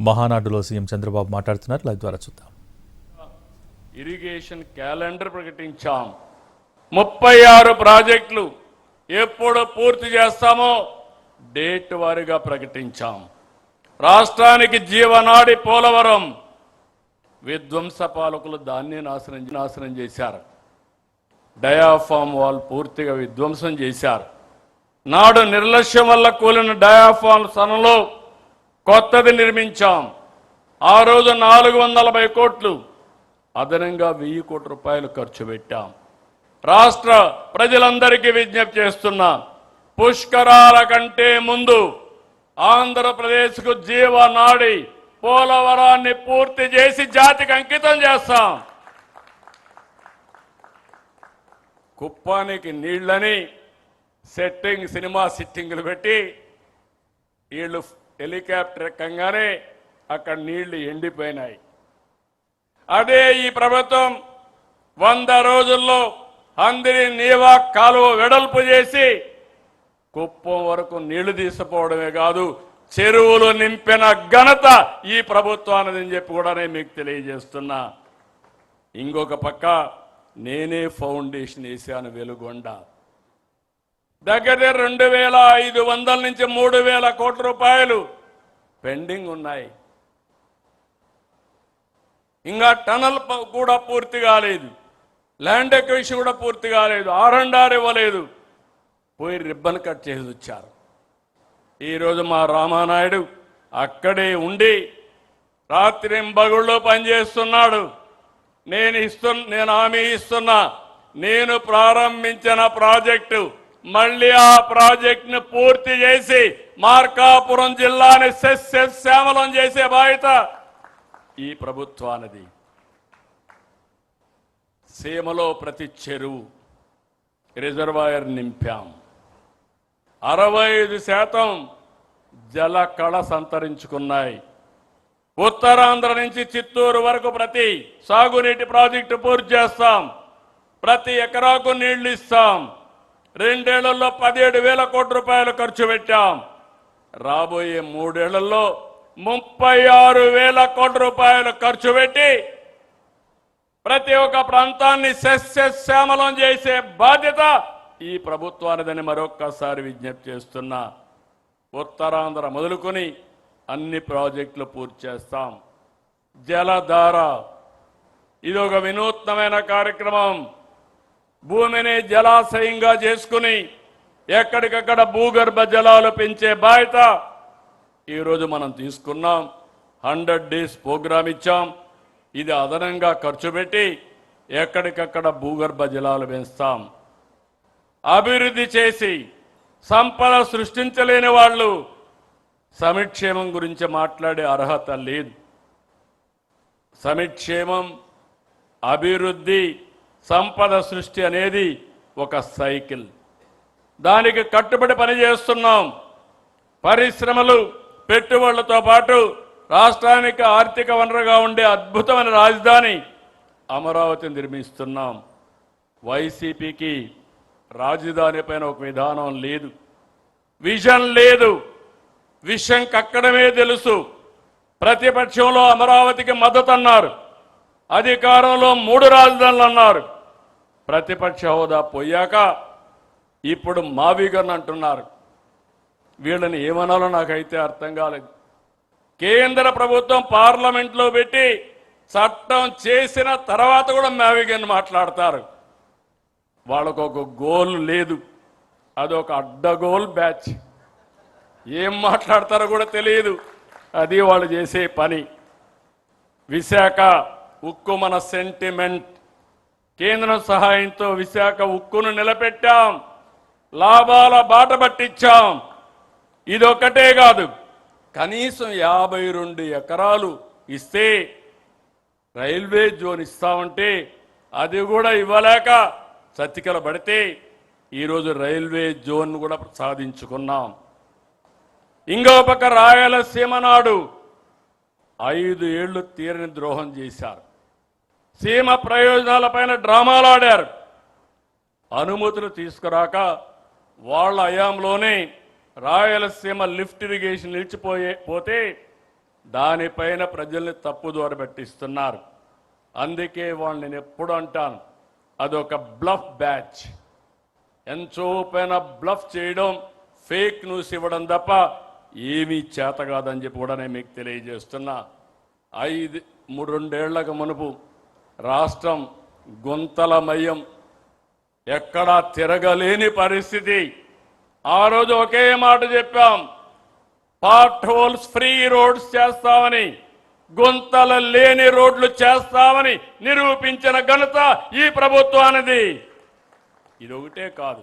మహానాడులో సీఎం చంద్రబాబు మాట్లాడుతున్నారు. లైవ్ ద్వారా చూద్దాం. Irrigation calendar ప్రకటించాం. 36 ప్రాజెక్టులు ఎప్పుడు పూర్తి చేస్తామో డేట్ వారీగా ప్రకటించాం. రాష్ట్రానికి జీవనాడి పోలవరం విధ్వంస పాలకులు దాన్ని నాశనం చేశారు. డయాఫామ్ వాల్ పూర్తిగా విధ్వంసం చేశారు. నాడు నిర్లక్ష్యం వల్ల కూలిన డయాఫామ్ స్థానంలో కొత్తది నిర్మించాం. ఆ రోజు 440 కోట్లు అదనంగా 1000 కోట్ల రూపాయలు ఖర్చు పెట్టాం. రాష్ట్ర ప్రజలందరికీ విజ్ఞప్తి చేస్తున్నా, పుష్కరాల కంటే ముందు ఆంధ్రప్రదేశ్కు జీవనాడి పోలవరాన్ని పూర్తి చేసి జాతికి అంకితం చేస్తాం. కుప్పానికి నీళ్లని సినిమా సిట్టింగులు పెట్టి వీళ్ళు హెలికాప్టర్ ఎక్కంగానే అక్కడ నీళ్లు ఎండిపోయినాయి. అదే ఈ ప్రభుత్వం 100 రోజుల్లో అందరి నీవా కాలువ వెడల్పు చేసి కుప్పం వరకు నీళ్లు తీసుకుపోవడమే కాదు, చెరువులు నింపిన ఘనత ఈ ప్రభుత్వానిదని చెప్పి కూడా నేను మీకు తెలియజేస్తున్నా. ఇంకొక పక్క నేనే ఫౌండేషన్ వేశాను. వెలుగొండ దగ్గర 2500 నుంచి 3000 కోట్ల రూపాయలు పెండింగ్ ఉన్నాయి. ఇంకా టనల్ కూడా పూర్తి కాలేదు, ల్యాండ్ ఎక్విజిషన్ కూడా పూర్తి కాలేదు, R&R ఇవ్వలేదు, పోయి రిబ్బన్ కట్ చేసి వచ్చారు. ఈరోజు మా రామానాయుడు అక్కడే ఉండి రాత్రింబగుళ్ళు పనిచేస్తున్నాడు. నేను హామీ ఇస్తున్నా, నేను ప్రారంభించిన ప్రాజెక్టు మళ్ళీ ఆ ప్రాజెక్టును పూర్తి చేసి మార్కాపురం జిల్లాని శ్యామలం చేసే బాధ్యత ఈ ప్రభుత్వానిది. సీమలో ప్రతి చెరువు రిజర్వాయర్ నింపాం. 65% జల కళ సంతరించుకున్నాయి. ఉత్తరాంధ్ర నుంచి చిత్తూరు వరకు ప్రతి సాగునీటి ప్రాజెక్టు పూర్తి చేస్తాం. ప్రతి ఎకరాకు నీళ్లు ఇస్తాం. 2 ఏళ్లలో 17,000 కోట్ల రూపాయలు ఖర్చు పెట్టాం. రాబోయే 3 ఏళ్లలో 36,000 కోట్ల రూపాయలు ఖర్చు పెట్టి ప్రతి ఒక్క ప్రాంతాన్ని శ్యామలం చేసే బాధ్యత ఈ ప్రభుత్వానిదని మరొక్కసారి విజ్ఞప్తి చేస్తున్నా. ఉత్తరాంధ్ర మొదలుకొని అన్ని ప్రాజెక్టులు పూర్తి చేస్తాం. జలధార ఇది ఒక వినూత్నమైన కార్యక్రమం. భూమిని జలాశయంగా చేసుకుని ఎక్కడికక్కడ భూగర్భ జలాలు పెంచే బాధ్యత ఈరోజు మనం తీసుకున్నాం. 100 డేస్ ప్రోగ్రాం ఇచ్చాం. ఇది అదనంగా ఖర్చు పెట్టి ఎక్కడికక్కడ భూగర్భ జలాలు పెంచుతాం. అభివృద్ధి చేసి సంపద సృష్టించలేని వాళ్ళు సమిక్షేమం గురించి మాట్లాడే అర్హత లేదు. సమిక్షేమం, అభివృద్ధి, సంపద సృష్టి అనేది ఒక సైకిల్. దానికి కట్టుబడి పనిచేస్తున్నాం. పరిశ్రమలు, పెట్టుబడులతో పాటు రాష్ట్రానికి ఆర్థిక వనరుగా ఉండే అద్భుతమైన రాజధాని అమరావతి నిర్మిస్తున్నాం. వైసీపీకి రాజధాని పైన ఒక విధానం లేదు, విజన్ లేదు. విషయం కక్కడమే తెలుసు. ప్రతిపక్షంలో అమరావతికి మద్దతు అన్నారు, అధికారంలో 3 రాజధానులు అన్నారు. ప్రతిపక్ష హోదా పోయాక ఇప్పుడు మావిగన్ అంటున్నారు. వీళ్ళని ఏమనాలో నాకైతే అర్థం కాలేదు. కేంద్ర ప్రభుత్వం పార్లమెంట్లో పెట్టి చట్టం చేసిన తర్వాత కూడా మావిగన్ మాట్లాడతారు. వాళ్ళకు ఒక గోల్ లేదు, అదొక అడ్డగోల్ బ్యాచ్. ఏం మాట్లాడతారో కూడా తెలియదు. అది వాళ్ళు చేసే పని. విశాఖ ఉక్కు మన సెంటిమెంట్. కేంద్రం సహాయంతో విశాఖ ఉక్కును నిలబెట్టాం, లాభాల బాట పట్టించాం. ఇదొక్కటే కాదు, కనీసం 52 ఎకరాలు ఇస్తే రైల్వే జోన్ ఇస్తామంటే అది కూడా ఇవ్వలేక చతికిల పడితే ఈరోజు రైల్వే జోన్ కూడా సాధించుకున్నాం. ఇంకో పక్క రాయలసీమ నాడు 5 ఏళ్లు తీరని ద్రోహం చేశారు. సీమ ప్రయోజనాలపైన డ్రామాలు ఆడారు. అనుమతులు తీసుకురాక వాళ్ళ హయాంలోనే రాయలసీమ లిఫ్ట్ ఇరిగేషన్ నిలిచిపోతే దానిపైన ప్రజల్ని తప్పుదోవ పట్టిస్తున్నారు. అందుకే వాళ్ళు నేను ఎప్పుడు అంటాను, అదొక బ్లఫ్ బ్యాచ్. ఎంతో పైన బ్లఫ్ చేయడం, ఫేక్ న్యూస్ ఇవ్వడం తప్ప ఏమీ చేత కాదని చెప్పి కూడా నేను మీకు తెలియజేస్తున్నా. 2 మునుపు రాష్ట్రం గుంతలమయం, ఎక్కడా తిరగలేని పరిస్థితి. ఆ రోజు ఒకే మాట చెప్పాం, పార్ట్ హోల్స్ ఫ్రీ రోడ్స్ చేస్తామని, గుంతల లేని రోడ్లు చేస్తామని నిరూపించిన ఘనత ఈ ప్రభుత్వానిది. ఇది ఒకటే కాదు,